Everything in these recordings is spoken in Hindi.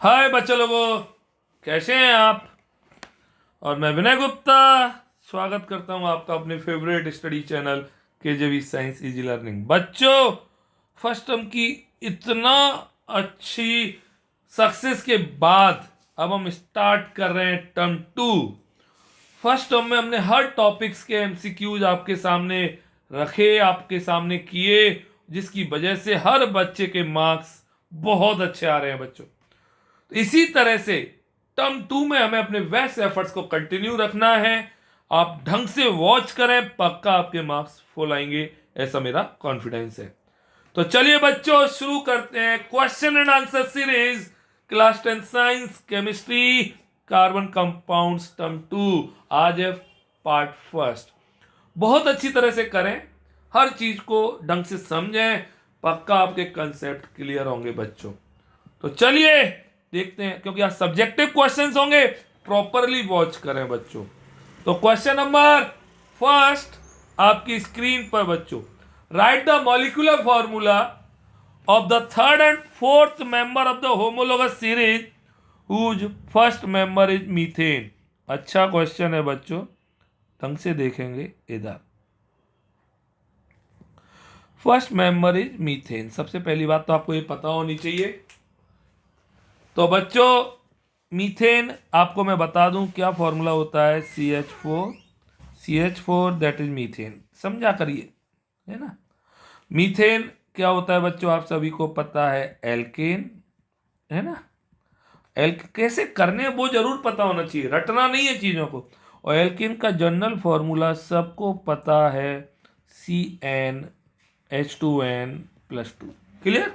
हाय बच्चे लोगों, कैसे हैं आप। और मैं विनय गुप्ता स्वागत करता हूं आपका अपने favourite study channel KJV science easy learning. बच्चों, फर्स्ट टर्म की इतना अच्छी सक्सेस के बाद अब हम स्टार्ट कर रहे हैं टर्म 2। फर्स्ट टर्म में हमने हर टॉपिक्स के एमसीक्यूज आपके सामने रखे, आपके सामने किए, जिसकी वजह से हर बच्चे के मार्क्स बहुत अच्छे आ रहे हैं बच्चों। इसी तरह से टर्म 2 में हमें अपने बेस्ट एफर्ट्स को कंटिन्यू रखना है। आप ढंग से वॉच करें, पक्का आपके मार्क्स फुल आएंगे, ऐसा मेरा कॉन्फिडेंस है। तो चलिए बच्चों, शुरू करते हैं question and answer series class 10 science chemistry carbon compounds term 2। आज है पार्ट फर्स्ट। बहुत अच्छी तरह से करें, हर चीज को ढंग से समझें, पक्का आपके कंसेप्ट क्लियर होंगे बच्चों। तो चलिए देखते हैं, क्योंकि आज सब्जेक्टिव क्वेश्चंस होंगे, प्रॉपरली वॉच करें बच्चों। तो क्वेश्चन नंबर फर्स्ट आपकी स्क्रीन पर बच्चों, write the molecular formula of the third and fourth member of the homologous series whose first member is methane. अच्छा क्वेश्चन है बच्चों, ढंग से देखेंगे इधर। फर्स्ट मेंबर इज मीथेन, सबसे पहली बात तो आपको ये पता होनी चाहिए। तो बच्चों, मीथेन आपको मैं बता दूं क्या फॉर्मूला होता है, CH4 दैट इज मीथेन। समझा करिए, है ना। मीथेन क्या होता है बच्चों, आप सभी को पता है, एल्केन, है ना। कैसे करने वो जरूर पता होना चाहिए, रटना नहीं है चीजों को। और एल्केन का जनरल फॉर्मूला सबको पता है, CnH2n+2। क्लियर।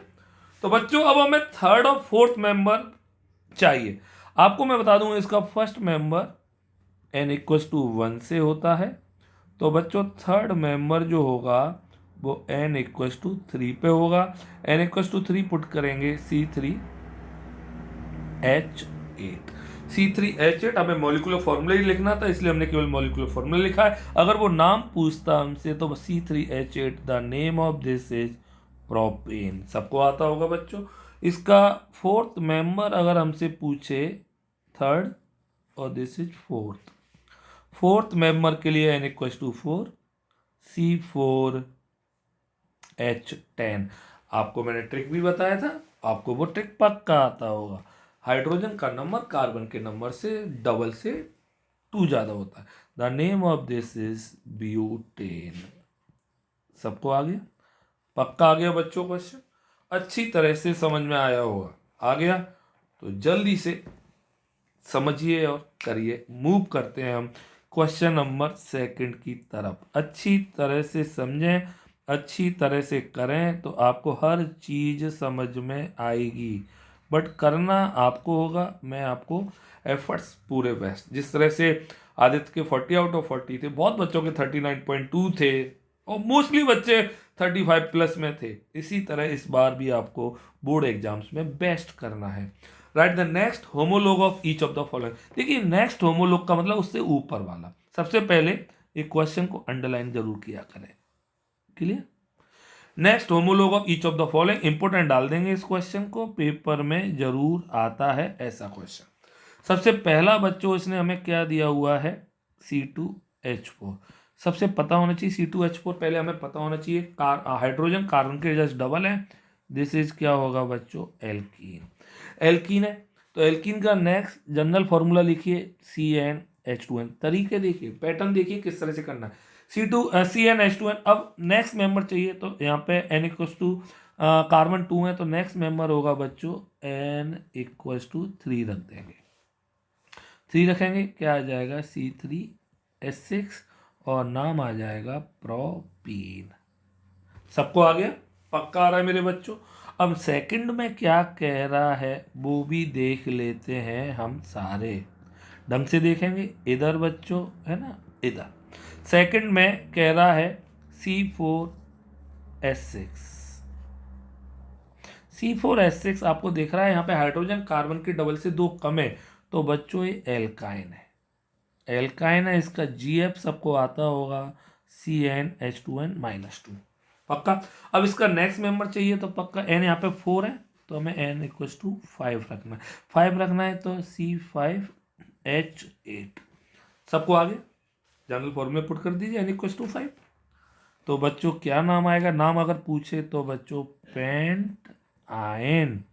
तो बच्चों अब हमें थर्ड और फोर्थ मेंबर चाहिए। आपको मैं बता दूं, इसका फर्स्ट मेंबर n=1 से होता है। तो बच्चों थर्ड मेंबर जो होगा वो n=3 पे होगा। n=3 पुट करेंगे C3H8। C3H8 हमें मॉलिक्यूलर फॉर्मूला ही लिखना था, इसलिए हमने केवल मॉलिक्यूलर फॉर्मूला लिखा है। अगर वो नाम पूछता हमसे तो C3H8 the name of this is propane, सबको आता होगा बच्चों। इसका फोर्थ मेंबर अगर हमसे पूछे, थर्ड और दिस इज फोर्थ मेंबर के लिए n=4, C4H10। आपको मैंने ट्रिक भी बताया था, आपको वो ट्रिक पक्का आता होगा। हाइड्रोजन का नंबर कार्बन के नंबर से डबल से 2 ज्यादा होता है। The name of this is butane. सबको आ गया, पक्का आ गया बच्चों क्वेश्चन, अच्छी तरह से समझ में आया होगा। आ गया तो जल्दी से समझिए और करिए। मूव करते हैं हम क्वेश्चन नंबर सेकंड की तरफ। अच्छी तरह से समझें, अच्छी तरह से करें तो आपको हर चीज समझ में आएगी। बट करना आपको होगा, मैं आपको एफर्ट्स पूरे बेस्ट। जिस तरह से आदित्य के 40/40 थे, बहुत बच्चों के 39.2 थे, और मोस्टली बच्चे 35+ में थे, इसी तरह इस बार भी आपको बोर्ड एग्जाम्स में बेस्ट करना है। Right the next homologue of each of the following. देखिए, नेक्स्ट होमोलॉग का मतलब उससे ऊपर वाला। सबसे पहले एक क्वेश्चन को अंडरलाइन जरूर किया करें। Clear. Next homologue of each of the following, important डाल देंगे इस क्वेश्चन को, पेपर में जरूर आता है ऐसा क्वेश्चन। सबसे पहला बच्चों इसने हमें क्या दिया हुआ है, C2H4। सबसे पता होना चाहिए C2H4, पहले हमें पता होना चाहिए हाइड्रोजन कार्बन के जस्ट डबल है। दिस इज क्या होगा बच्चों, एल्कीन। एल्कीन है तो एल्कीन का नेक्स्ट जनरल फॉर्मूला लिखिए CnH2n। तरीके देखिए, पैटर्न देखिए किस तरह से करना है। CnH2n। अब नेक्स्ट मेंबर चाहिए तो यहाँ पे n= कार्बन 2 है, तो नेक्स्ट मेंबर होगा बच्चों n=3 रख देंगे। 3 रखेंगे, क्या आ जाएगा, C3H6 और नाम आ जाएगा प्रोपीन। सबको आ गया, पक्का आ रहा है मेरे बच्चों। अब सेकंड में क्या कह रहा है वो भी देख लेते हैं, हम सारे ढंग से देखेंगे। इधर बच्चों, है ना, इधर सेकंड में कह रहा है C4H6। C4H6 आपको देख रहा है यहाँ पे हाइड्रोजन कार्बन के डबल से 2 कम है, तो बच्चों ये एल्काइन है। एल्काइन है, इसका GF सबको आता होगा CnH2n-2। पक्का। अब इसका नेक्स्ट मेंबर चाहिए तो पक्का, n यहाँ पे 4 है तो हमें n=5 रखना है। 5 रखना है तो C5H8। सबको आगे जनरल फॉर्मूला पुट कर दीजिए, n=5। तो बच्चों क्या नाम आएगा, नाम अगर पूछे तो बच्चों पेंट आयन।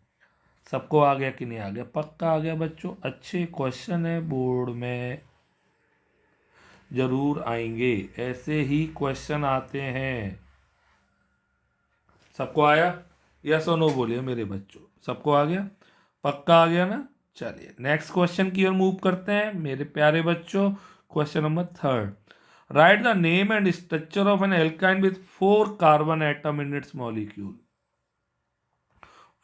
सबको आ गया कि नहीं आ गया? पक्का आ गया बच्चों। अच्छे क्वेश्चन है, बोर्ड में जरूर आएंगे, ऐसे ही क्वेश्चन आते हैं। सबको आया? यस और नो बोलिए मेरे बच्चों। सबको आ गया? पक्का आ गया ना? चलिए नेक्स्ट क्वेश्चन की ओर मूव करते हैं मेरे प्यारे बच्चों। Question number 3, write the name and structure of an alkyne with 4 carbon atom in its molecule.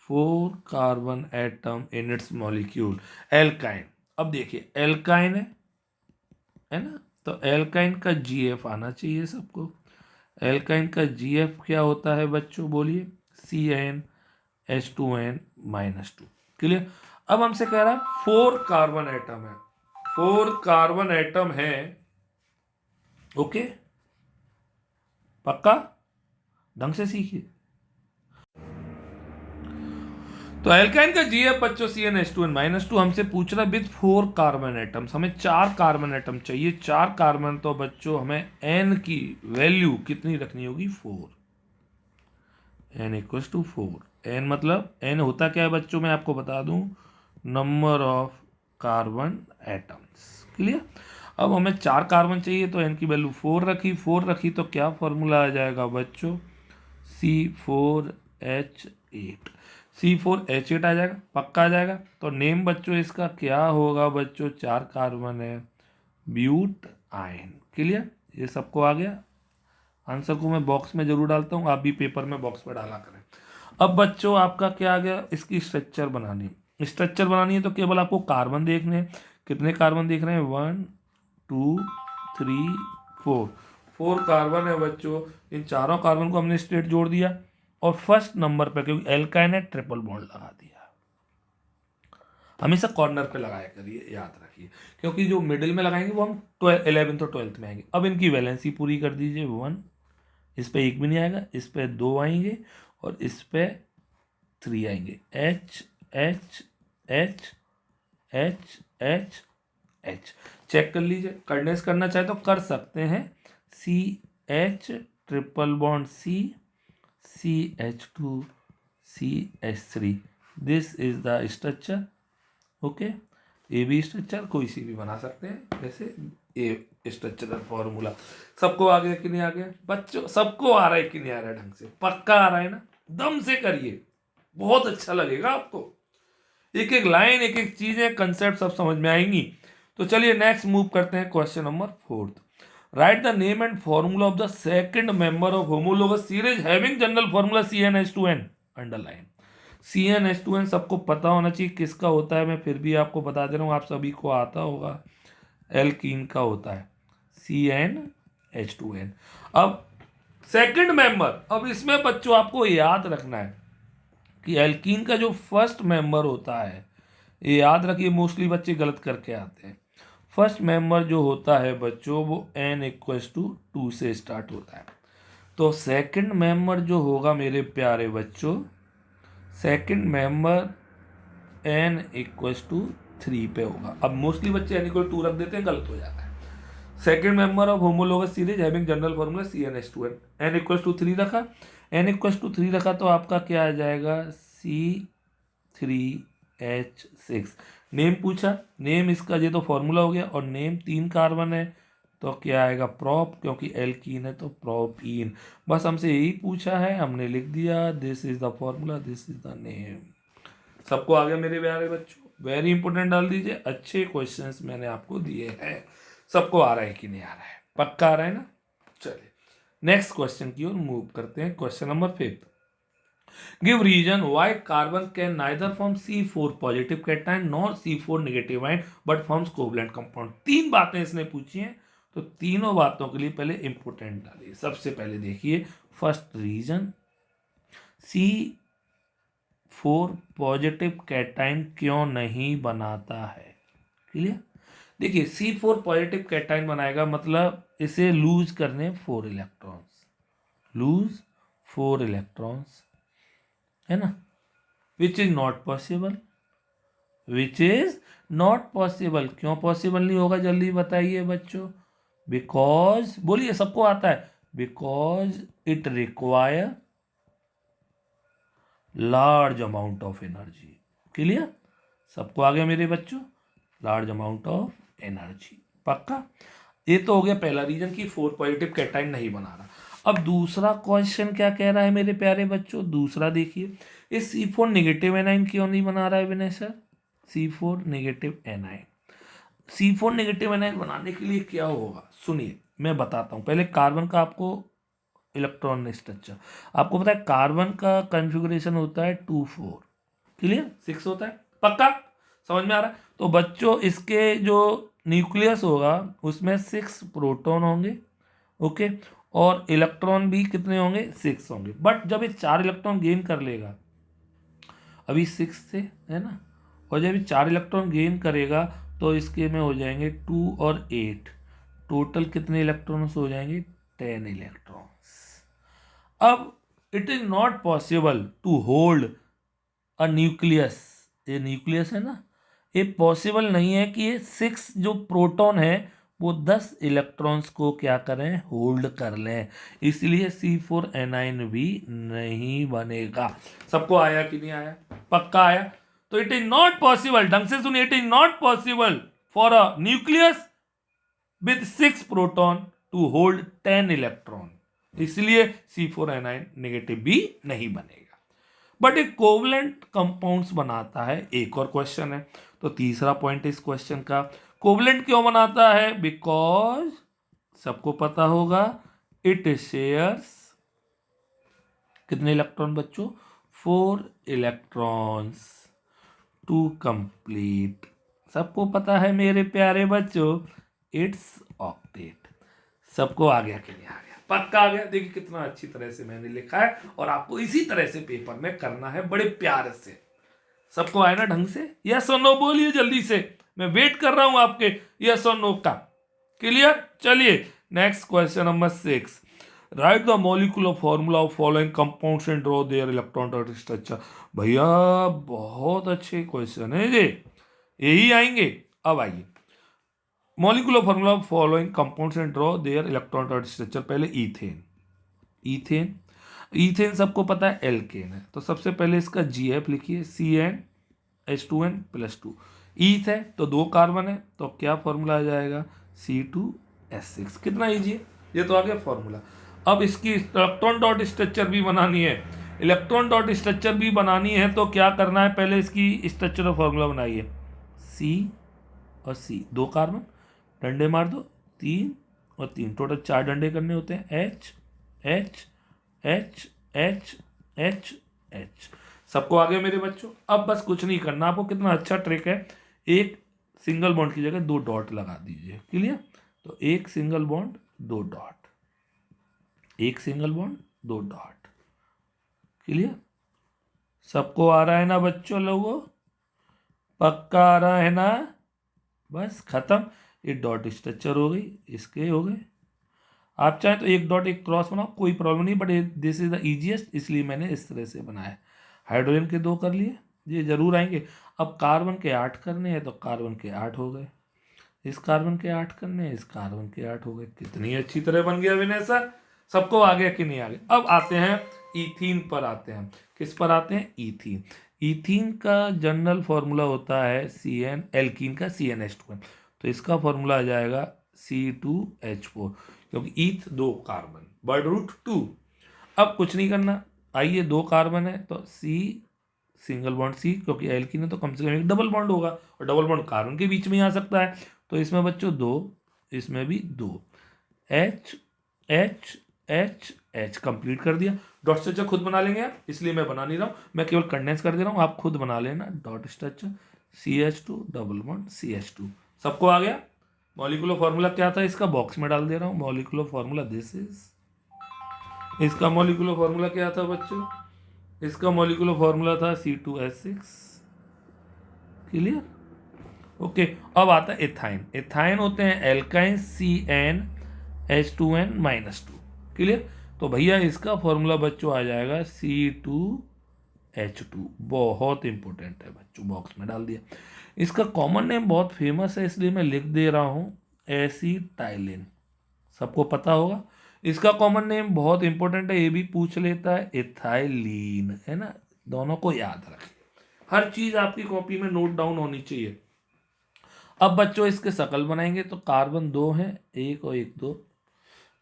4 carbon atom in its molecule, alkyne. अब देखिए एल्काइन है ना, तो एल्काइन का जीएफ आना चाहिए सबको। एल्काइन का जीएफ क्या होता है बच्चों, बोलिए? CnH2n-2। क्लियर? अब हमसे कह रहा है 4 कार्बन एटम है, 4 कार्बन एटम है। ओके, पक्का? ढंग से सीखिए। तो एल्काइन का जीएफ बच्चों CnH2n-2 हमसे पूछ रहा है विथ 4 कार्बन एटम्स। हमें 4 कार्बन एटम चाहिए। 4 कार्बन, तो बच्चों हमें n की वैल्यू कितनी रखनी होगी? 4। n=4। n मतलब n होता क्या है बच्चों, मैं आपको बता दूं, number of carbon atoms. Clear? अब हमें 4 कार्बन चाहिए तो n की वैल्यू 4 रखी। 4 रखी तो क्या फॉर्मूला आ जाएगा बच्चों? C4H8। C4H8 आ जाएगा, पक्का आ जाएगा। तो नेम बच्चों इसका क्या होगा बच्चों? 4 कार्बन है, ब्यूट आयन। क्लियर? ये सबको आ गया। आंसर को मैं बॉक्स में जरूर डालता हूँ, आप भी पेपर में बॉक्स में डाला करें। अब बच्चों आपका क्या आ गया? इसकी स्ट्रक्चर बनानी है। स्ट्रक्चर बनानी है तो केवल आपको कार्बन देखने हैं। कितने कार्बन देख रहे हैं? 1 2 3 4। 4 कार्बन है बच्चों। इन चारों कार्बन को हमने स्ट्रेट जोड़ दिया और फर्स्ट नंबर पे, क्योंकि एल्काइन है, ट्रिपल बॉन्ड लगा दिया। हमेशा कॉर्नर पे लगाया करिए, याद रखिए, क्योंकि जो मिडिल में लगाएंगे वो हम 11th और 12th में आएंगे। अब इनकी वैलेंसी पूरी कर दीजिए। 1, इस पे 1 भी नहीं आएगा, इस पे 2 आएंगे और इस पे 3 आएंगे। H H H H H H। Check कर लीजिए, कंडेंस करना चाहे तो कर सकते हैं। CH triple bond CH2 CH3। This is the structure. Okay, A B structure कोई सी भी बना सकते हैं, जैसे ए स्ट्रक्चरल फॉर्मूला। सबको आ गया कि नहीं आ गया बच्चों? सबको आ रहा है कि नहीं आ रहा है? ढंग से पक्का आ रहा है ना? दम से करिए, बहुत अच्छा लगेगा आपको। एक एक लाइन, एक एक चीजें, कंसेप्ट सब समझ में आएंगी। तो चलिए नेक्स्ट मूव करते हैं। Question number 4, right the name and formula of the second member of homologous series having general formula CnH2n। Underline. CnH2n सबको पता होना चाहिए किसका होता है, मैं फिर भी आपको बता दे रहा हूँ, आप सभी को आता होगा। एल्कीन का होता है CnH2n। अब सेकंड मेंबर, अब इसमें बच्चों आपको याद रखना है कि एल्कीन का जो फर्स्ट मेंबर होता है, ये याद रखिए, मोस्टली बच्चे गलत करके आते हैं। फर्स्ट मेंबर जो होता है बच्चों वो n=2 से स्टार्ट होता है। तो सेकंड मेंबर जो होगा मेरे प्यारे बच्चों, सेकंड मेंबर n=3 पे होगा। अब मोस्टली बच्चे n=2 रख देते हैं, गलत हो जाता है। Second member of homologous series having general formula CnH2n। n=3 रखा, n=3 रखा तो आपका क्या आ जाएगा? C3H6। नेम पूछा, नेम इसका ये तो फॉर्मूला हो गया, और नेम 3 कार्बन है तो क्या आएगा? प्रोप, क्योंकि एल्कीन है तो प्रोपीन। बस हमसे यही पूछा है, हमने लिख दिया, this is the formula, this is the name. सबको आ गया मेरे प्यारे बच्चों? वेरी इंपॉर्टेंट डाल दीजिए, अच्छे क्वेश्चंस मैंने आपको दिए हैं। सबको आ रहा है कि नहीं आ रहा है? पक्का आ रहा है ना? चलिए नेक्स्ट क्वेश्चन की ओर मूव करते हैं। Question number 5, give reason why carbon can neither form C4 positive cation nor C4 negative anion but forms covalent compound. 3 बातें इसने पूछी हैं, तो तीनों बातों के लिए पहले इंपॉर्टेंट डालिए। सबसे पहले देखिए first reason, C4 positive cation क्यों नहीं बनाता है? क्लियर? देखिए C4 पॉजिटिव कैटायन बनाएगा मतलब इसे लूज करने 4 इलेक्ट्रॉन्स, लूज 4 इलेक्ट्रॉन्स, है ना? Which is not possible, which is not possible. क्यों पॉसिबल नहीं होगा जल्दी बताइए बच्चों। बिकॉज, बोलिए सबको आता है, because it require large amount of energy. Clear, सबको आ गया मेरे बच्चों, लार्ज अमाउंट ऑफ एनर्जी। पक्का। ये तो हो गया पहला रीजन कि 4 पॉजिटिव कैटाइन नहीं बना रहा। अब दूसरा क्वेश्चन क्या कह रहा है मेरे प्यारे बच्चों, दूसरा देखिए, ये C4 नेगेटिव एनाइन क्यों नहीं बना रहा है विनय सर। C4 नेगेटिव एनाइन, C4 नेगेटिव एनाइन बनाने के लिए क्या होगा, सुनिए मैं बताता हूँ। पहले कार्बन का आपको इलेक्ट्रॉन स्ट्रक्चर, आपको पता है कार्बन का कॉन्फ़िगरेशन होता है 2 4, क्लियर, 6 होता है। पक्का समझ में आ रहा है। तो बच्चों इसके जो न्यूक्लियस होगा उसमें 6 प्रोटॉन होंगे, ओके, और इलेक्ट्रॉन भी कितने होंगे, 6 होंगे। बट जब ये 4 इलेक्ट्रॉन गेन कर लेगा, अभी 6 थे है ना, और जब ये 4 इलेक्ट्रॉन गेन करेगा तो इसके में हो जाएंगे 2 और 8, टोटल कितने इलेक्ट्रॉन्स हो जाएंगे, 10 इलेक्ट्रॉन्स। अब it is not possible to hold a nucleus, ये न्यूक्लियस है ना, ये पॉसिबल नहीं है कि ये 6 जो प्रोटॉन है वो 10 इलेक्ट्रॉन्स को क्या करें, होल्ड कर लें, इसलिए C4N9 भी नहीं बनेगा। सबको आया कि नहीं आया, पक्का आया। तो इट इज नॉट पॉसिबल, ढंग से सुनिए, it is not possible for a nucleus with 6 proton to hold 10 electron, इसलिए C4N9 नेगेटिव भी नहीं बनेगा। बट एक कोवलेंट कंपाउंड्स बनाता है, एक और क्वेश्चन है। तो तीसरा पॉइंट इस क्वेश्चन का, कोवलेंट क्यों बनाता है, बिकॉज सबको पता होगा इट शेयर्स कितने इलेक्ट्रॉन बच्चों, 4 इलेक्ट्रॉन्स टू कंप्लीट, सबको पता है मेरे प्यारे बच्चों, इट्स ऑक्टेट। सबको आ गया कि नहीं आ गया, पक्का आ गया। देखिए कितना अच्छी तरह से मैंने लिखा है, और आपको इसी तरह से पेपर में करना है, बड़े प्यार से। सबको आया ना ढंग से, यस और नो बोलिए जल्दी से, मैं वेट कर रहा हूं आपके यस और नो का। क्लियर, चलिए next question number 6, right the molecular formula of following compounds and draw there electron structure. भैया बहुत अच्छे क्वेश्चन है ये, यही आएंगे। अब आइए, molecular formula following compounds and draw there electron structure. पहले ईथेन, ईथेन, ईथेन सबको पता है एल्केन है, तो सबसे पहले इसका GF लिखिए, CnH2n+2। ईथ है तो 2 कार्बन है, तो क्या फॉर्मूला आ जाएगा, C2H6। कितना ईजी है, ये तो आ गया फॉर्मूला। अब इसकी इलेक्ट्रॉन डॉट स्ट्रक्चर भी बनानी है, इलेक्ट्रॉन डॉट स्ट्रक्चर भी बनानी है, तो क्या करना है, पहले इसकी स्ट्रक्चर और फॉर्मूला बनाइए। C और C, 2 कार्बन, डंडे मार दो, 3 और 3, टोटल 4 डंडे करने होते हैं, H H H H H H। सबको आगे मेरे बच्चों। अब बस कुछ नहीं करना आपको, कितना अच्छा ट्रिक है, एक सिंगल बॉन्ड की जगह 2 डॉट लगा दीजिए। क्लियर, तो एक सिंगल बॉन्ड 2 डॉट, एक सिंगल बॉन्ड 2 डॉट। क्लियर, सबको आ रहा है ना बच्चों, लोगों पक्का आ रहा है ना, बस खत्म। ये डॉट स्ट्रक्चर हो गई, इसके हो गए। आप चाहें तो एक डॉट एक क्रॉस बनाओ, कोई प्रॉब्लम नहीं, but this is the easiest, इसलिए मैंने इस तरह से बनाया। हाइड्रोजन के 2 कर लिए, ये जरूर आएंगे। अब कार्बन के 8 करने हैं, तो कार्बन के 8 हो गए, इस कार्बन के 8 करने हैं, इस कार्बन के 8 हो गए। कितनी अच्छी तरह बन गया विनय सर, सबको आ गया कि नहीं आ गया। अब आते हैं ईथीन पर, आते हैं किस पर आते हैं, ईथीन। ईथीन का जनरल फॉर्मूला होता है CN, एल्कीन का CnH2n, तो इसका फॉर्मूला आ जाएगा C2H4, क्योंकि ईथ 2 कार्बन, वर्ड रूट 2। अब कुछ नहीं करना, आइए 2 कार्बन है तो C सिंगल बॉन्ड C, क्योंकि एल्कीन है तो कम से कम एक डबल बॉन्ड होगा, और डबल बॉन्ड कार्बन के बीच में ही आ सकता है, तो इसमें बच्चों 2, इसमें भी 2, H H H H complete कर दिया। डॉट स्ट्रक्चर खुद बना लेंगे आप, इसलिए मैं बना नहीं रहा हूँ, मैं केवल कंडेंस कर दे रहा हूँ, आप खुद बना लेना। Dot structure CH2 double bond CH2, सबको आ गया। मॉलिक्यूलर फॉर्मूला क्या था इसका, बॉक्स में डाल दे रहा हूँ, मॉलिक्यूलर फॉर्मूला दिस इज, इसका मॉलिक्यूलर फॉर्मूला क्या था बच्चों, इसका मॉलिक्यूलर फॉर्मूला था C2H6। Clear, okay. अब आता है एथाइन, एथाइन होते हैं एल्काइन CnH2n-2। क्लियर, तो भैया इसका फॉर्मूला बच्चों आ जाएगा C2H6। H2। बहुत इंपॉर्टेंट है बच्चों, बॉक्स में डाल दिया। इसका कॉमन नेम बहुत फेमस है इसलिए मैं लिख दे रहा हूँ, एसीटाइलिन, सबको पता होगा। इसका कॉमन नेम बहुत इंपॉर्टेंट है, ये भी पूछ लेता है, इथाइलीन, है ना। दोनों को याद रखें, हर चीज आपकी कॉपी में नोट डाउन होनी चाहिए। अब बच्चों इसके शकल बनाएंगे तो कार्बन 2 है, एक और एक 2,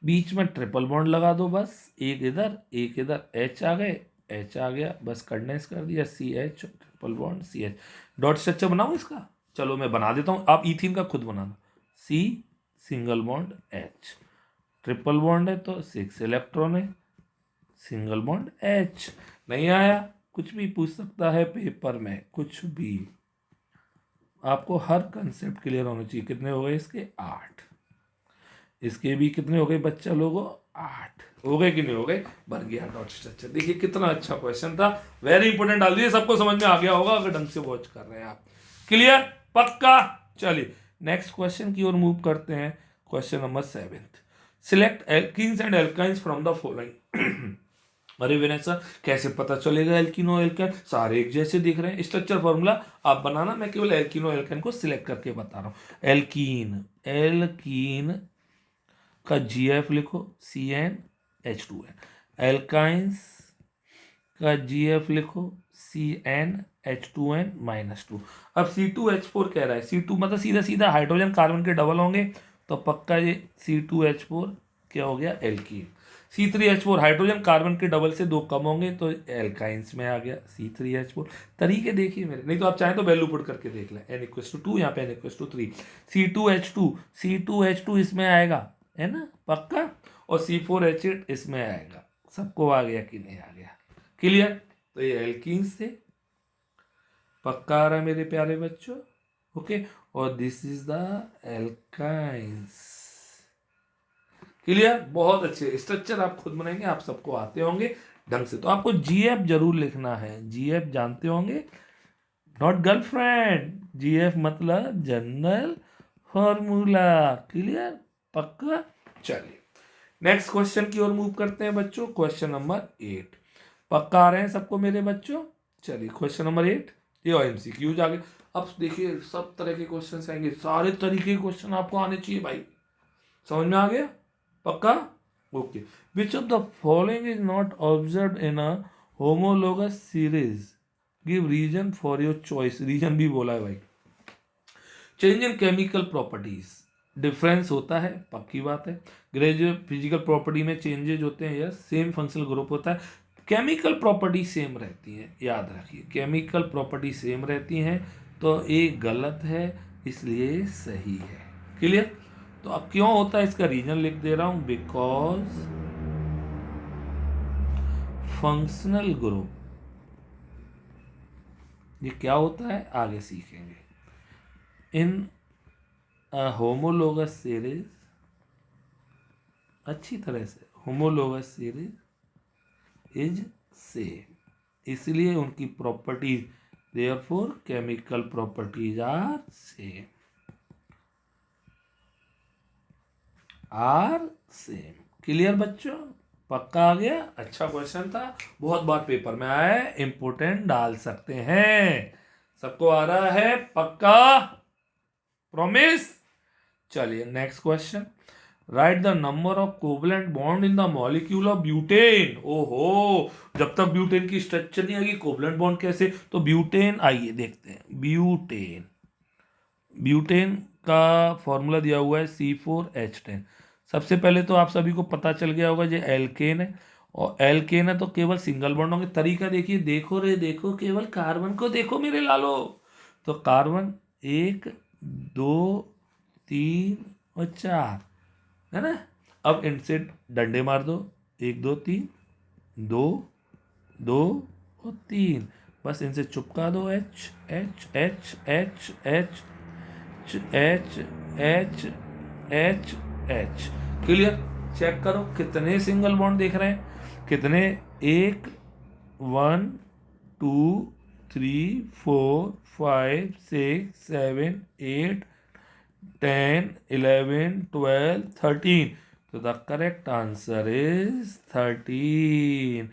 बीच में ट्रिपल बॉन्ड लगा दो, बस एक इधर एक इधर, एच आ गए, एच आ गया, बस कंडेंस कर दिया, C H triple bond C H. Dot structure बनाऊं इसका, चलो मैं बना देता हूं, आप इथीन का खुद बनाना। C single bond H, triple bond है तो 6 इलेक्ट्रॉन है, सिंगल बॉन्ड एच। नहीं आया, कुछ भी पूछ सकता है पेपर में, कुछ भी। आपको हर कंसेप्ट क्लियर होना चाहिए। कितने हो गए इसके, 8। इसके भी कितने हो गए बच्चा लोगों, 8 हो गए कि नहीं हो गए, बन गया डॉट स्ट्रक्चर। देखिए कितना अच्छा क्वेश्चन था, वेरी इंपॉर्टेंट डाल दिए, सबको समझ में आ गया होगा अगर ढंग से वॉच कर रहे हैं आप। क्लियर, पक्का। चलिए नेक्स्ट क्वेश्चन की ओर मूव करते हैं। Question number 7, select alkenes and alkynes from the following. अरे विनय सर कैसे पता चलेगा एल्कीनो एल्काइन, सारे एक जैसे दिख रहे हैं। स्ट्रक्चर फॉर्मूला आप बनाना, मैं केवल एल्कीनो एल्काइन को सिलेक्ट करके बता रहा हूँ। एल्कीन, एल्कीन का GF लिखो, CnH2n। एल्काइंस का GF लिखो, CnH2n-2। अब C2H4 कह रहा है, C2 मतलब सीधा सीधा हाइड्रोजन कार्बन के डबल होंगे, तो पक्का ये C2H4 क्या हो गया, एल्कीन। C3H4 हाइड्रोजन कार्बन के डबल से 2 कम होंगे तो एल्काइंस में आ गया, C3H4। तरीके देखिए मेरे, नहीं तो आप चाहें तो वैल्यू पुट करके देख लें, n=2, यहाँ पे n=3। C2H2 इसमें आएगा, है ना, पक्का। और C4H8 इसमें आएगा। सबको आ गया कि नहीं आ गया, क्लियर। तो ये एल्कीन्स थे, पक्का आ रहा है मेरे प्यारे बच्चों, ओके। और this is the alkynes, clear. बहुत अच्छे स्ट्रक्चर आप खुद बनाएंगे, आप सबको आते होंगे ढंग से। तो आपको GF जरूर लिखना है, GF जानते होंगे, नॉट गर्लफ्रेंड, GF मतलब जनरल फॉर्मूला, क्लियर, पक्का। चलिए नेक्स्ट क्वेश्चन की ओर मूव करते हैं बच्चों। क्वेश्चन नंबर 8, पक्का आ रहे हैं सबको मेरे बच्चों। चलिए क्वेश्चन नंबर 8, ये MCQs आ गए। अब देखिए सब तरह के क्वेश्चन आएंगे, सारे तरीके के क्वेश्चन आपको आने चाहिए भाई, समझ में आ गया, पक्का, okay. Which of the following is not observe in a homologous series, give reason for your choice. Reason भी बोला है भाई। Change in chemical properties, difference होता है, पक्की बात है। ग्रेजुएट फिजिकल प्रॉपर्टी में चेंजेज होते हैं, यस। सेम फंक्शनल ग्रुप होता है, केमिकल प्रॉपर्टी सेम रहती है, याद रखिए केमिकल प्रॉपर्टी सेम रहती हैं। तो एक गलत है इसलिए सही है, क्लियर। तो अब क्यों होता है इसका रीजन लिख दे रहा हूं, बिकॉज फंक्शनल ग्रुप, ये क्या होता है आगे सीखेंगे। इन होमोलोगस सीरीज, अच्छी तरह से, होमोलोगस सीरीज इज सेम, इसलिए उनकी properties, therefore chemical properties are same, are same, clear बच्चों, पक्का आ गया। अच्छा क्वेश्चन था, बहुत बार पेपर में आया है, इंपोर्टेंट डाल सकते हैं। सबको आ रहा है, पक्का, प्रॉमिस। चलिए next question, write the number of covalent bond in the molecule of butane. ओहो, जब तक ब्यूटेन की स्ट्रक्चर नहीं आएगी कोवलेंट बॉन्ड कैसे, तो ब्यूटेन, आइए देखते हैं। ब्यूटेन, ब्यूटेन का फॉर्मूला दिया हुआ है C4H10। सबसे पहले तो आप सभी को पता चल गया होगा ये एल्केन है, और एल्केन है तो केवल सिंगल बॉन्ड होंगे। तरीका देखिए, देखो रे देखो, केवल कार्बन को देखो मेरे लालो। तो कार्बन 1 2 3 और 4, है ना। अब इनसे डंडे मार दो, 1 2 3, 2 2 और 3, बस इनसे चिपका दो, H H H H H H H H H, clear. Check करो कितने सिंगल बॉन्ड देख रहे हैं, कितने, 1 1 2 3 4 5 6 7 8 10 11 12 13। तो द करेक्ट आंसर इज 13,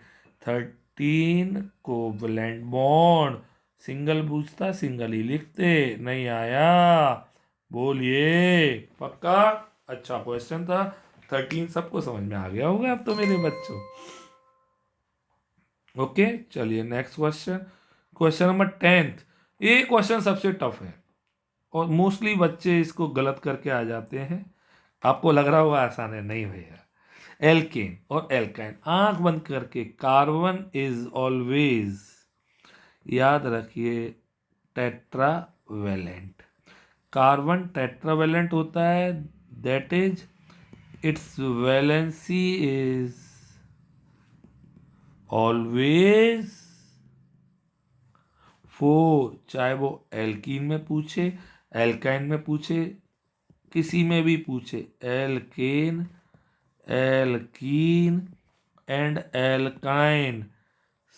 तीन कोवलेंट बॉन्ड, सिंगल पूछता सिंगल ही लिखते, नहीं आया, बोलिए पक्का। अच्छा क्वेश्चन था। 13 सबको समझ में आ गया होगा अब तो मेरे बच्चों। ओके चलिए नेक्स्ट क्वेश्चन, क्वेश्चन नंबर 10। ये क्वेश्चन सबसे टफ है और मोस्टली बच्चे इसको गलत करके आ जाते हैं। आपको लग रहा होगा आसान है, नहीं भैया। एल्केन और एल्काइन, आंख बंद करके, कार्बन इज ऑलवेज, याद रखिए, टेट्रावेलेंट। कार्बन टेट्रावेलेंट होता है, that is it's valency is always 4, चाहे वो एल्कीन में पूछे, एल्काइन में पूछे, किसी में भी पूछे, एल्केन, एल्कीन एंड एल्काइन,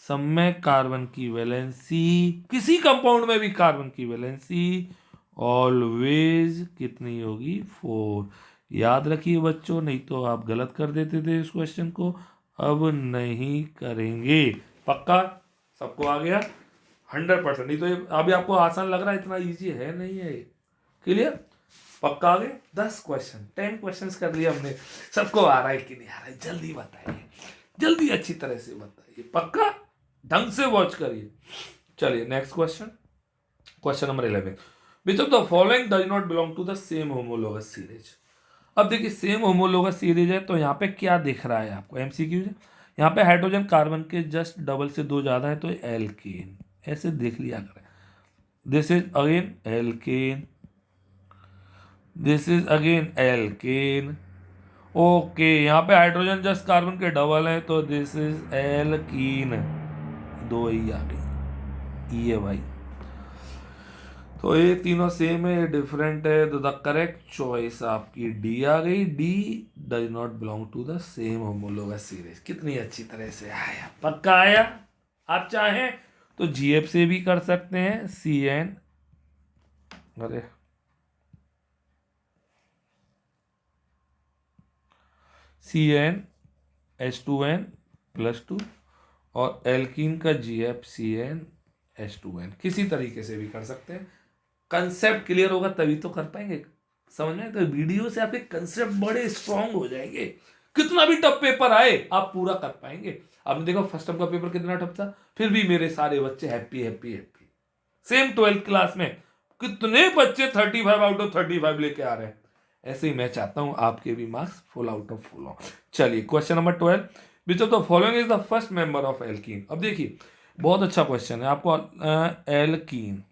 सब में कार्बन की वैलेंसी, किसी कंपाउंड में भी कार्बन की वैलेंसी ऑलवेज कितनी होगी, 4। याद रखिए बच्चों, नहीं तो आप गलत कर देते थे इस क्वेश्चन को, अब नहीं करेंगे। पक्का सबको आ गया 100%? नहीं तो ये अभी आपको आसान लग रहा है, इतना इजी है नहीं है ये। क्लियर? पक्का आ गए? 10 क्वेश्चन, 10 क्वेश्चंस कर लिए हमने। सबको आ रहा है कि नहीं आ रहा है, जल्दी बताइए, जल्दी अच्छी तरह से बताइए, पक्का ढंग से वॉच करिए। चलिए next question, question number 11। Which of the following does not belong to the same homologous series. अब देखिए सेम होमोलोगस सीरीज है तो यहाँ पे क्या दिख रहा है आपको, एमसीक्यू है। यहाँ पे हाइड्रोजन कार्बन के जस्ट डबल से 2 ज्यादा है तो एल्केन, ऐसे देख लिया करें। This is again alkane, this is again alkane. Okay यहाँ पे हाइड्रोजन जस्ट कार्बन के डबल है तो दिस इज एल्कीन, 2 ही आ गई, ये भाई। तो ये तीनों सेम है, डिफरेंट है, तो द करेक्ट चॉइस आपकी डी आ गई। D does not belong to the same homologous series. कितनी अच्छी तरह से आया, पक्का आया। आप चाहें तो जीएफ से भी कर सकते हैं, सी एन, अरे CnH2n+2 और एल्कीन का GF CnH2n, किसी तरीके से भी कर सकते हैं। कंसेप्ट क्लियर होगा तभी तो कर पाएंगे, समझ में? तो वीडियो से आपके कंसेप्ट बड़े स्ट्रांग हो जाएंगे, कितना भी टफ पेपर आए आप पूरा कर पाएंगे। आपने देखो फर्स्ट टर्म का पेपर कितना टफ था, फिर भी मेरे सारे बच्चे happy happy happy. Same 12th class में कितने बच्चे 35 आउट ऑफ 35 लेके आ रहे हैं। ऐसे ही मैं चाहता हूं आपके भी marks full out of full हो। चलिए question number 12। Which of the following is the first member of alkene. अब देखिए बहुत अच्छा क्वेश्चन है आपको। एल्कीन,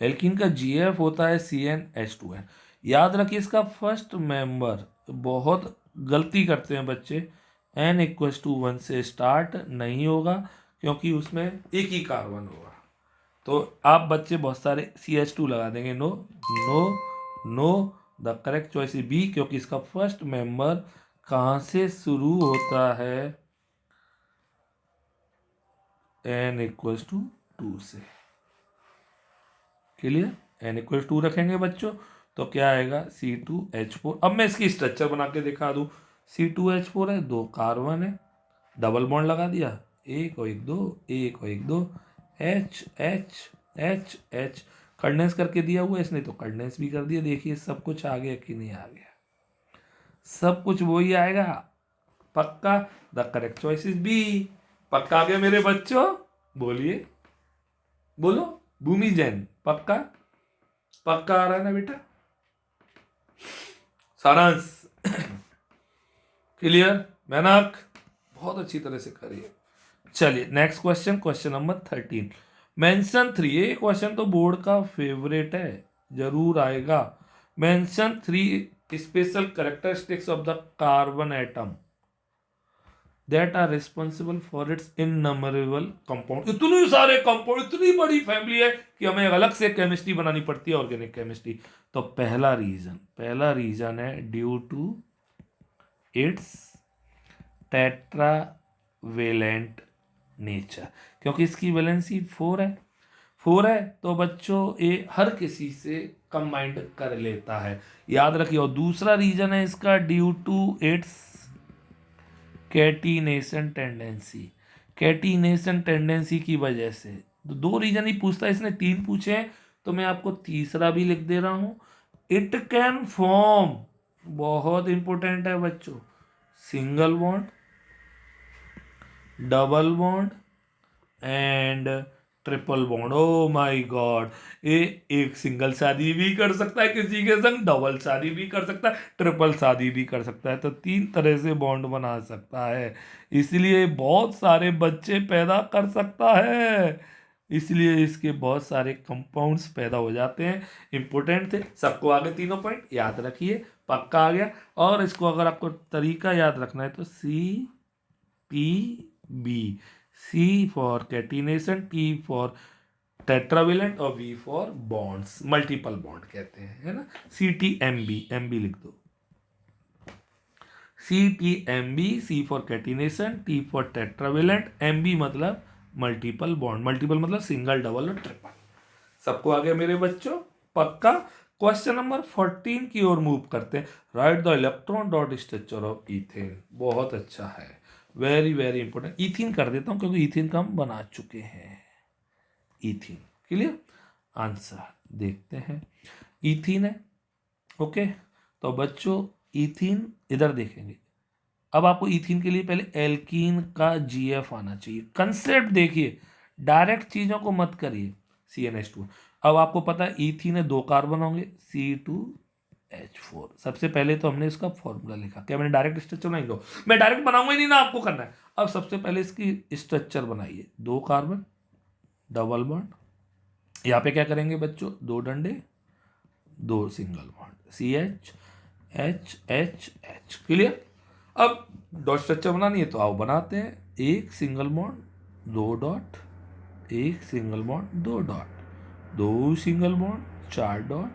एल्कीन का जीएफ होता है CnH2n। याद रखिए इसका फर्स्ट मेंबर, बहुत गलती करते हैं बच्चे, n=1 से स्टार्ट नहीं होगा क्योंकि उसमें एक ही कार्बन होगा। तो आप बच्चे बहुत सारे CH2 लगा देंगे, no no no, the correct choice is B, क्योंकि इसका फर्स्ट मेंबर कहां से शुरू होता है, n=2 से। क्लियर? n=2 रखेंगे बच्चों तो क्या आएगा, C2H4। अब मैं इसकी स्ट्रक्चर बना के दिखा दूं। C2H4 है, 2 कार्बन है, डबल बॉन्ड लगा दिया, 1 और 1 2, 1 और 1 2, H H H H, condense करके दिया हुआ है इसने तो कंडेंस भी कर दिया। देखिए सब कुछ आ गया कि नहीं आ गया, सब कुछ वही आएगा, पक्का। The correct choice is B. पक्का आ गया मेरे बच्चों, बोलिए, बोलो भूमि जैन, पक्का? पक्का आ रहा है ना बेटा? सारांश क्लियर? मेहनत बहुत अच्छी तरह से करिए। चलिए next question, question number 13। Mention 3, ये क्वेश्चन तो बोर्ड का फेवरेट है, जरूर आएगा। Mention 3 special characteristics of the carbon atom that are responsible for its innumerable compound. इतने सारे कंपाउंड, इतनी बड़ी फैमिली है कि हमें अलग से केमिस्ट्री बनानी पड़ती है, ऑर्गेनिक केमिस्ट्री। तो पहला रीजन है due to its tetravalent nature, क्योंकि इसकी वैलेंसी 4 है। 4 है तो बच्चों ये हर किसी से कंबाइंड कर लेता है, याद रखिए। और दूसरा रीजन है इसका due to its catenation tendency, catenation tendency की वजह से। तो 2 रीजन ही पूछता है, इसने 3 पूछे हैं, तो मैं आपको तीसरा भी लिख दे रहा हूं। इट कैन फॉर्म, बहुत इंपॉर्टेंट है बच्चों, single bond, double bond and triple bond. Oh my God, ये एक सिंगल शादी भी कर सकता है किसी के संग, डबल शादी भी कर सकता है, ट्रिपल शादी भी कर सकता है, तो 3 तरह से बॉन्ड बना सकता है, इसलिए बहुत सारे बच्चे पैदा कर सकता है, इसलिए इसके बहुत सारे कंपाउंड्स पैदा हो जाते हैं। इंपॉर्टेंट थे, सबको आगे तीनों पॉइंट याद रखिए, पक्का आ गया। और इसको अगर आपको तरीका याद रखना है तो CPB, C for catenation, T for tetravalent और B for bonds, multiple bond कहते हैं, है ना। CTMB, MB लिख दो, CTMB, C for catenation, T for tetravalent, MB मतलब मल्टीपल बॉन्ड, मल्टीपल मतलब सिंगल, डबल और ट्रिपल। सबको आ गया मेरे बच्चों, पक्का। क्वेश्चन नंबर 14 की ओर मूव करते हैं। Right the electron dot structure of ethane, बहुत अच्छा है, वेरी वेरी इंपॉर्टेंट। इथीन कर देता हूं क्योंकि इथीन का हम बना चुके हैं, इथीन, क्लियर। आंसर देखते हैं, इथीन है, ओके। तो बच्चों इथीन इधर देखेंगे, अब आपको इथीन के लिए पहले एल्कीन का जीएफ आना चाहिए। कंसेप्ट देखिए, डायरेक्ट चीजों को मत करिए। CnH2, अब आपको पता है इथीन है, 2 कार्बन होंगे, C2H4। सबसे पहले तो हमने इसका फॉर्मूला लिखा, क्या मैंने डायरेक्ट स्ट्रक्चर बनाई दो, मैं डायरेक्ट बनाऊंगा ही नहीं ना, आपको करना है। अब सबसे पहले इसकी स्ट्रक्चर बनाइए, 2 कार्बन, डबल बॉन्ड, यहाँ पे क्या करेंगे बच्चों, 2 डंडे, 2 single bond, CH, H, clear. अब डॉट स्ट्रक्चर बनानी है तो आओ बनाते हैं, 1 single bond, 2 dot, 1 single bond, 2 dot, 2 single bond, 4 dot.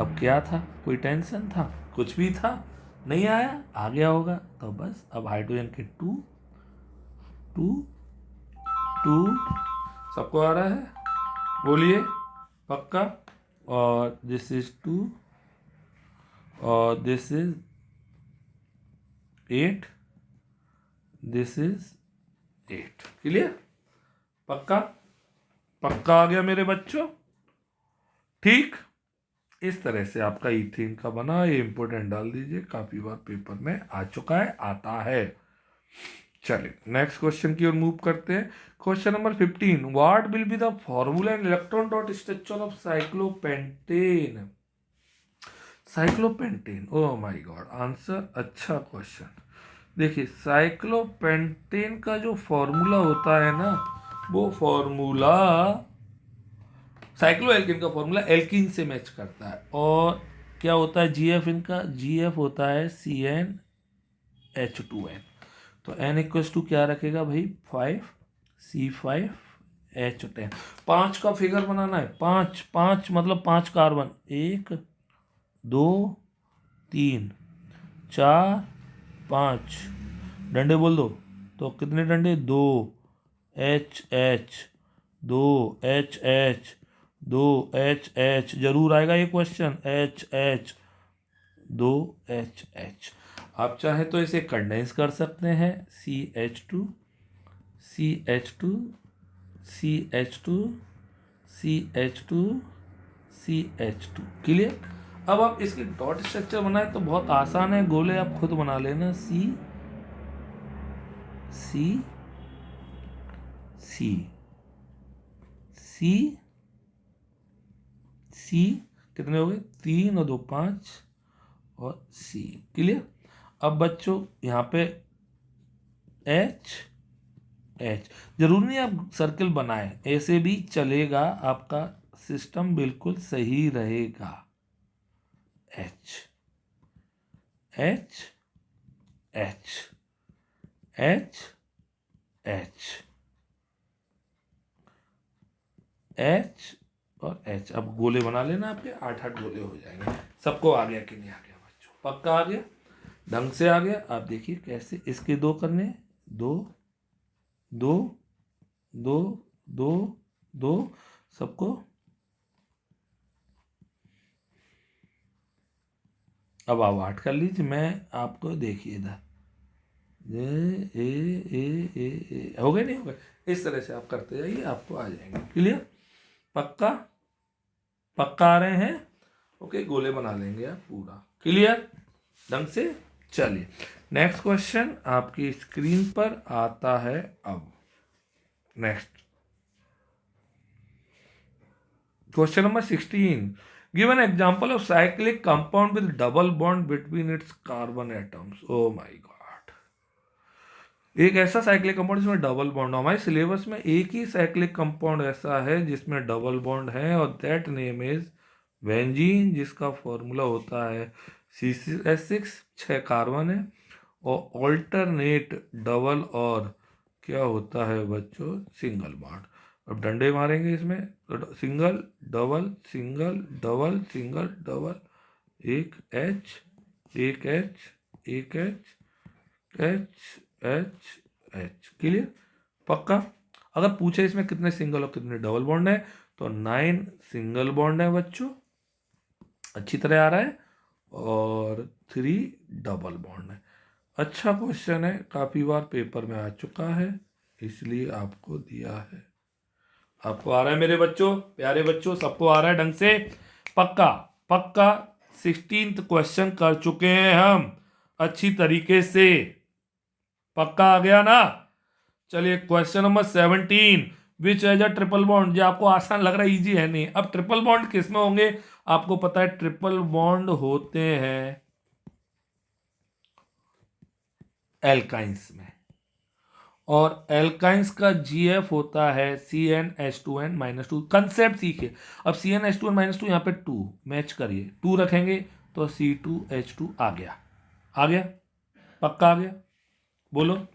अब क्या था, कोई टेंशन था, कुछ भी था नहीं, आया, आ गया होगा तो बस। अब हाइड्रोजन के 2 2 2, सबको आ रहा है, बोलिए पक्का। और दिस इज 2 और this is 8, this is 8, clear, पक्का। पक्का आ गया मेरे बच्चों, ठीक। इस तरह से आपका इथेन का बना, ये इंपोर्टेंट डाल दीजिए, काफी बार पेपर में आ चुका है, आता है। चलिए नेक्स्ट क्वेश्चन की ओर मूव करते हैं। Question number 15, what will be the formula and electron dot structure of cyclopentane. Cyclopentane, oh my God, answer, अच्छा क्वेश्चन। देखिए साइक्लोपेंटेन का जो फॉर्मूला होता है ना, वो फॉर्मूला साइक्लो एल्किन का फॉर्मूला एल्किन से मैच करता है। और क्या होता है जीएफ इनका, जीएफ होता है CnH2n। तो n इक्वल्स टू क्या रखेगा भाई, 5C5H10। 5 का फिगर बनाना है, 5 5 मतलब 5 कार्बन, 1 2 3 4 5, डंडे बोल दो, तो कितने डंडे, 2 H 2 H जरूर आएगा ये क्वेश्चन, H 2 H। आप चाहे तो इसे कंडेंस कर सकते हैं, CH2 CH2 CH2 CH2 CH2, clear. अब आप इसकी डॉट स्ट्रक्चर बनाए तो बहुत आसान है, गोले आप खुद बना लेना, C C C C C, कितने हो गए, 3 और 2 5 और C, क्लियर। अब बच्चों यहाँ पे H जरूर नहीं आप सर्कल बनाए, ऐसे भी चलेगा, आपका सिस्टम बिल्कुल सही रहेगा। H H H H और H, अब गोले बना लेना, आपके 8 गोले हो जाएंगे। सबको आ गया कि नहीं आ गया बच्चों, पक्का आ गया, ढंग से आ गया। आप देखिए कैसे इसके 2 करने, 2 2 2 2 2, सबको। अब आप 8 कर लीजिए, मैं आपको देखिए इधर हो गए नहीं हो गए, इस तरह से आप करते जाइए, आपको आ जाएंगे। क्लियर? पक्का? पक्का आ रहे हैं? ओके, गोले बना लेंगे आप पूरा। क्लियर ढंग से? चलिए नेक्स्ट क्वेश्चन आपकी स्क्रीन पर आता है अब। Next question number 16, give an example of cyclic compound with double bond between its carbon atoms. Oh my God, एक ऐसा साइक्लिक कंपाउंड जिसमें डबल बॉन्ड हो। हमारे सिलेबस में एक ही साइक्लिक कंपाउंड ऐसा है जिसमें डबल बॉन्ड है, और दैट नेम इज बेंजीन, जिसका फॉर्मूला होता है C6H6, 6 कार्बन है, और ऑल्टरनेट डबल और क्या होता है बच्चों, सिंगल बॉन्ड। अब डंडे मारेंगे इसमें, तो single double single double single double, एक एच एक एच एक H H H H. Clear? पक्का? अगर पूछे इसमें कितने सिंगल और कितने डबल बॉन्ड है, तो 9 सिंगल बॉन्ड है बच्चों, अच्छी तरह आ रहा है, और 3 डबल बॉन्ड है। अच्छा क्वेश्चन है, काफी बार पेपर में आ चुका है, इसलिए आपको दिया है। आपको आ रहा है मेरे बच्चों, प्यारे बच्चों, सबको आ रहा है ढंग से? पक्का? पक्का 16th क्वेश्चन कर चुके हैं हम अच्छी तरीके से। पक्का आ गया ना? चलिए question number 17, which has a triple bond. जो आपको आसान लग रहा है, इजी है नहीं। अब ट्रिपल बॉन्ड किस में होंगे? आपको पता है ट्रिपल बॉन्ड होते हैं एल्काइंस में, और एल्काइंस का GF होता है CnH2n-2। कंसेप्ट सीखे। अब CnH2n-2 यहाँ पे 2 मैच करिए, 2 रखेंगे तो C2H2 आ गया। आ गया? पक्का आ गया? बोलो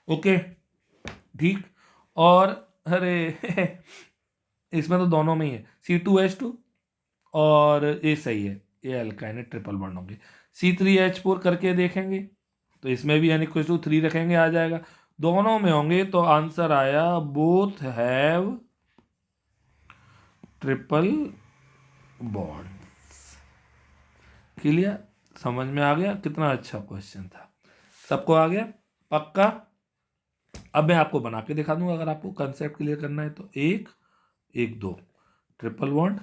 ओके ठीक। और अरे इसमें तो दोनों में ही है, C2H2, और ये सही है, ये एल्काइन है, ट्रिपल बॉन्ड होंगे। C3H4 करके देखेंगे तो इसमें भी N=3 रखेंगे, आ जाएगा। दोनों में होंगे तो आंसर आया both have triple bond. Clear? समझ में आ गया? कितना अच्छा क्वेश्चन था, सबको आ गया? पक्का? अब मैं आपको बना के दिखा दूंगा, अगर आपको कंसेप्ट क्लियर करना है तो। एक एक दो ट्रिपल बॉन्ड,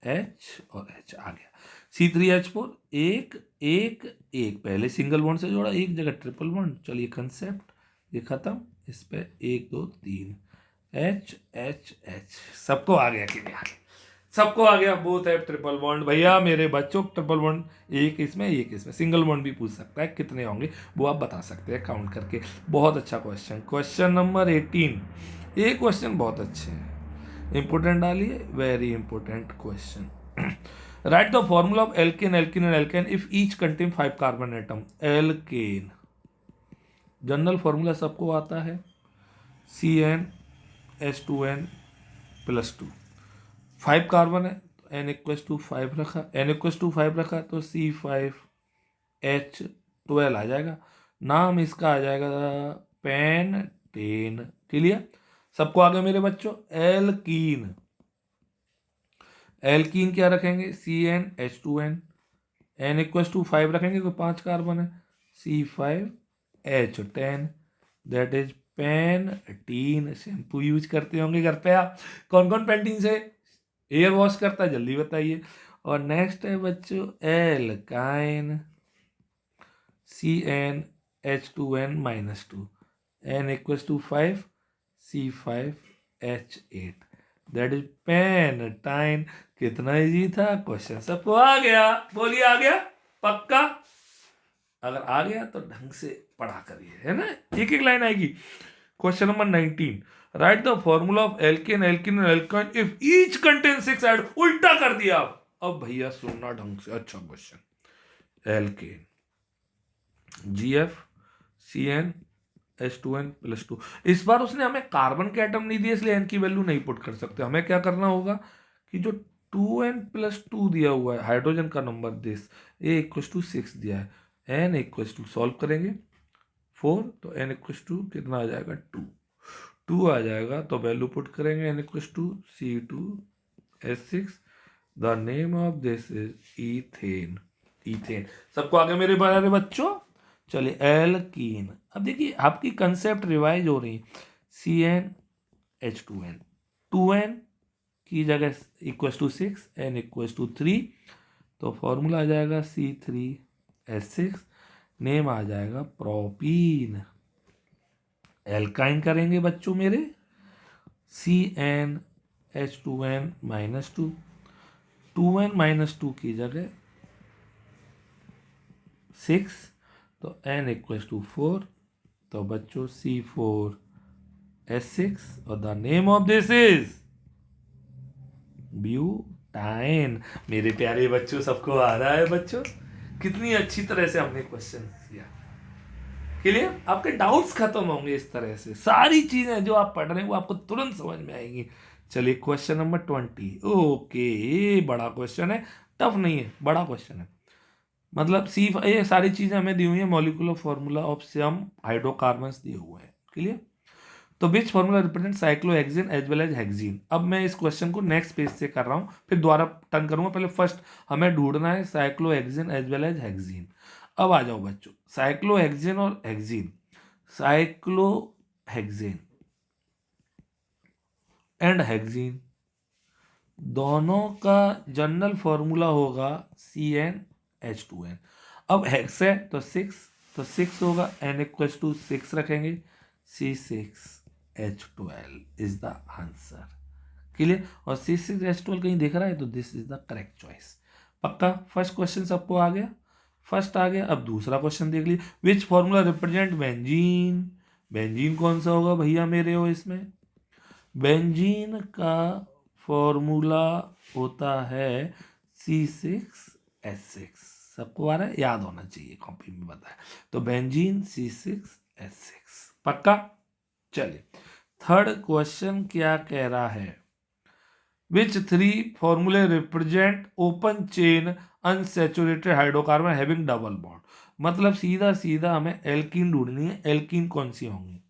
H और H आ गया। C3H4 एक एक एक, पहले सिंगल बॉन्ड से जोड़ा, एक जगह ट्रिपल बॉन्ड। चलिए कंसेप्ट ये खत्म, इस पे 1 2 3 H H H। सबको आ गया कि नहीं आ गया? सबको आ गया। बोथ है ट्रिपल बॉन्ड भैया मेरे बच्चों, ट्रिपल बॉन्ड एक इसमें एक इसमें। सिंगल बॉन्ड भी पूछ सकता है, कितने होंगे वो आप बता सकते हैं काउंट करके। बहुत अच्छा क्वेश्चन। क्वेश्चन नंबर 18, ये क्वेश्चन बहुत अच्छे हैं, इंपोर्टेंट डालिए, very important question. Write the formula of alkane alkene and alkane if each contain 5 carbon atom. Alkane general formula सबको आता है, CnH2n+2। 5 कार्बन है तो N=5 रखा, N=5 रखा तो C5H12 आ जाएगा। नाम इसका आ जाएगा पेंटेन। क्लियर? सबको आगे मेरे बच्चों? एल्कीन, एल्कीन क्या रखेंगे? CnH2n, N=5 रखेंगे तो 5 कार्बन है, C5H10, that is pentene. Shampoo use करते होंगे घर पे आप? कौन कौन पेंटीन से एयर वॉश करता है, जल्दी बताइए। और नेक्स्ट है बच्चों alkyne, CnH2n-2, N=5, C5H8, that is pentyne. कितना इजी था क्वेश्चन, सबको आ गया? बोलिए आ गया? पक्का? अगर आ गया तो ढंग से पढ़ा करिए, है ना, एक एक लाइन आएगी। Question number 19, write the formula of alkane alkene alkyne if each contain 6 add. उल्टा कर दिया आप। अब भैया सुनना ढंग से, अच्छा क्वेश्चन। Alkene GF CnH2n+2। इस बार उसने हमें कार्बन के एटम नहीं दिए, इसलिए n की वैल्यू नहीं पुट कर सकते। हमें क्या करना होगा कि जो 2n+2 दिया हुआ है हाइड्रोजन का नंबर, दिस A=6 दिया है, n सॉल्व करेंगे 4 तो n= कितना आ जाएगा 2 आ जाएगा, तो वैल्यू पुट करेंगे n=C2H6। The name of this is ethane. Ethane सबको आगे मेरे प्यारे बच्चों? चलिए एल्कीन, अब देखिए आपकी कंसेप्ट रिवाइज हो रही है। CnH2n, 2n की जगह equal to 6, n equal to 3, तो फॉर्मूला आ जाएगा C3H6, नेम आ जाएगा प्रोपीन। एल्काइन करेंगे बच्चों मेरे, CnH2n -2, 2n -2 की जगह 6, तो n इक्वल टू 4, तो बच्चों C4H6 और the name of this is butyne. मेरे प्यारे बच्चों सबको आ रहा है बच्चों, कितनी अच्छी तरह से हमने क्वेश्चन किया। क्लियर, आपके डाउट्स खत्म होंगे इस तरह से, सारी चीजें जो आप पढ़ रहे हैं वो आपको तुरंत समझ में आएंगी। चलिए क्वेश्चन नंबर 20, ओके ये बड़ा क्वेश्चन है, टफ नहीं है, बड़ा क्वेश्चन है। मतलब ये सारी चीजें हमें दी हुई है, molecular formula of some hydrocarbons दिए हुए हैं। क्लियर, तो which formula represent cyclohexane as well as hexane. अब मैं इस क्वेश्चन को नेक्स्ट पेज से कर रहा हूं, फिर दोबारा टर्न करूंगा। पहले फर्स्ट हमें ढूंढना है cyclohexane as well as hexane. अब आ जाओ बच्चों, साइक्लोहेक्सेन और हेक्सेन, साइक्लोहेक्सेन एंड हेक्सेन दोनों का जनरल फॉर्मूला होगा CnH2n। अब हेक्स है तो 6, तो 6 होगा, n इक्वल टू 6 रखेंगे, C6H12 is the answer. Clear, और C6H12 कहीं दिख रहा है तो this is the correct choice. पक्का, फर्स्ट क्वेश्चन सबको आ गया, फर्स्ट आ गया। अब दूसरा क्वेश्चन देख लीजिए, विच फॉर्मूला रिप्रेजेंट बेंजीन। बेंजीन कौन सा होगा भैया मेरे हो इसमें, बेंजीन का फॉर्मूला होता है C6H6। सबको आ रहा है, याद होना चाहिए, कॉपी में बताया। तो बेंजीन C6H6, पक्का। चलिए थर्ड क्वेश्चन क्या कह रहा है, विच 3 फॉर्मूले represent open chain unsaturated hydrocarbon having double bond. मतलब सीधा सीधा हमें एल्कीन ढूंढनी है, एल्कीन कौन सी होंगी।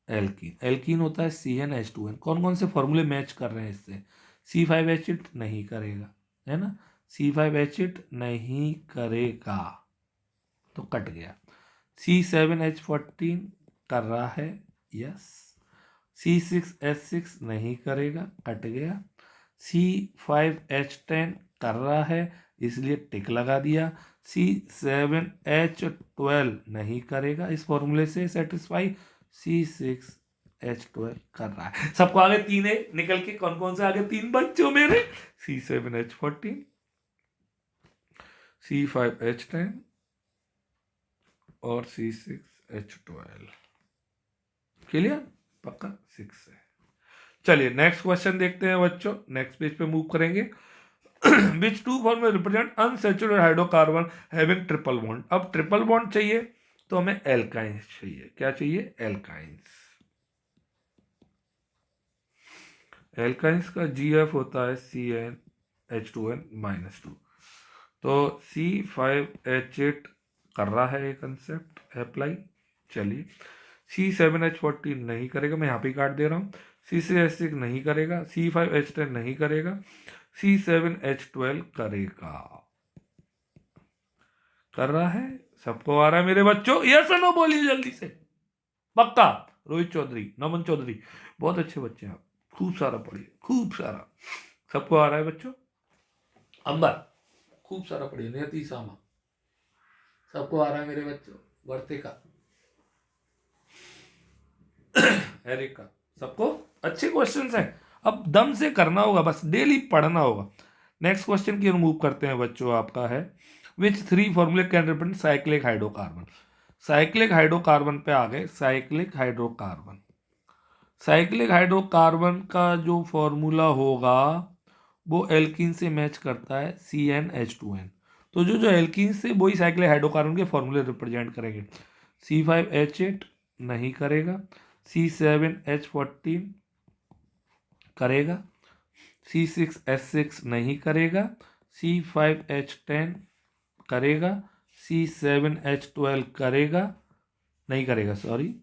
एल्कीन, एल्कीन होता है CnH2n। कौन कौन से फॉर्मूले मैच कर रहे हैं इससे, C5H8 नहीं करेगा, है ना, C5H8 नहीं करेगा तो कट गया। C7H14 कर रहा है, यस। C6H6 नहीं करेगा, कट गया। C5H10 कर रहा है, इसलिए टिक लगा दिया। C7H12 नहीं करेगा, इस फॉर्मूले से सेटिस्फाई, C6H12 कर रहा है। सबको आगे तीन है निकल के, कौन कौन से आगे तीन बच्चों मेरे, C7H14, C5H10 और C6H12। क्लियर, पक्का 6 है। चलिए नेक्स्ट क्वेश्चन देखते हैं बच्चों, नेक्स्ट पेज पे मूव करेंगे। Which two formula represent unsaturated hydrocarbon having triple bond. अब ट्रिपल बॉन्ड चाहिए तो हमें एल्काइंस चाहिए, क्या चाहिए, एल्काइंस। एल्काइंस का GF होता है CnH2n -2, तो C5H8 कर रहा है ये कंसेप्ट अप्लाई। चलिए C7H14 नहीं करेगा, मैं यहाँ पे काट दे रहा हूँ। C6H6 नहीं करेगा, C5H10 नहीं करेगा, C7H12 करेगा। कर रहा है, सबको आ रहा है मेरे बच्चों, यस और नो बोलिए जल्दी से, पक्का। रोहित चौधरी, नमन चौधरी, बहुत अच्छे बच्चे हैं आप, खूब सारा पढ़िए, खूब सारा। सबको आ रहा है बच्चों, अंबर खूब सारा पढ़िए, नियति सामा, सबको आ रहा है मेरे बच्चों, वर्तिका, एरिका, सबको अच्छे क्वेश्चंस हैं। अब दम से करना होगा, बस डेली पढ़ना होगा। नेक्स्ट क्वेश्चन की मूव करते हैं बच्चों, आपका है विच 3 फॉर्मूले can represent cyclic hydrocarbon. Cyclic hydrocarbon पे आ गए, साइक्लिक हाइड्रोकार्बन, साइक्लिक हाइड्रोकार्बन का जो फॉर्मूला होगा वो एल्कीन से मैच करता है, CnH2n। तो जो जो एल्कीन से वही साइक्लिक हाइड्रोकार्बन के फॉर्मूले रिप्रेजेंट करेंगे। C5H8 नहीं करेगा, C7H14 करेगा, C6H6 नहीं करेगा, C5H10 करेगा, C7H12 करेगा, नहीं करेगा, सॉरी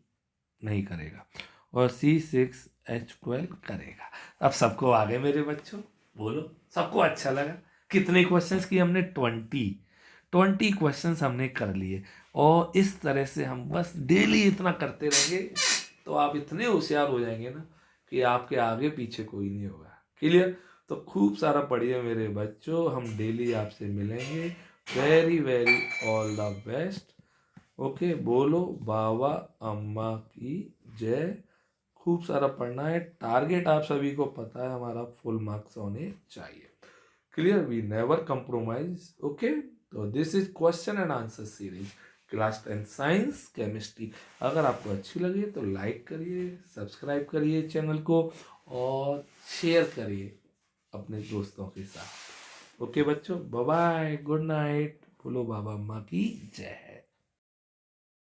नहीं करेगा, और C6H12 करेगा। अब सबको आगे मेरे बच्चों, बोलो सबको अच्छा लगा। कितने क्वेश्चंस की हमने, 20। 20 क्वेश्चंस हमने कर लिए, और इस तरह से हम बस डेली इतना करते रहेंगे तो आप इतने होशियार हो जाएंगे ना कि आपके आगे पीछे कोई नहीं होगा। क्लियर? तो खूब सारा पढ़िए मेरे बच्चों, हम डेली आपसे मिलेंगे। Very very all the best. Okay, बोलो बाबा अम्मा की जय। खूब सारा पढ़ना है, टारगेट आप सभी को पता है हमारा फुल मार्क्स होने चाहिए। Clear? We never compromise. Okay, तो this is question and answer series class 10 science chemistry. अगर आपको अच्छी लगी तो लाइक करिए, सब्सक्राइब करिए चैनल को, और शेयर करिए अपने दोस्तों के साथ। ओके बच्चों, बाय बाय, गुड नाइट, बोलो बाबा अम्मा की जय।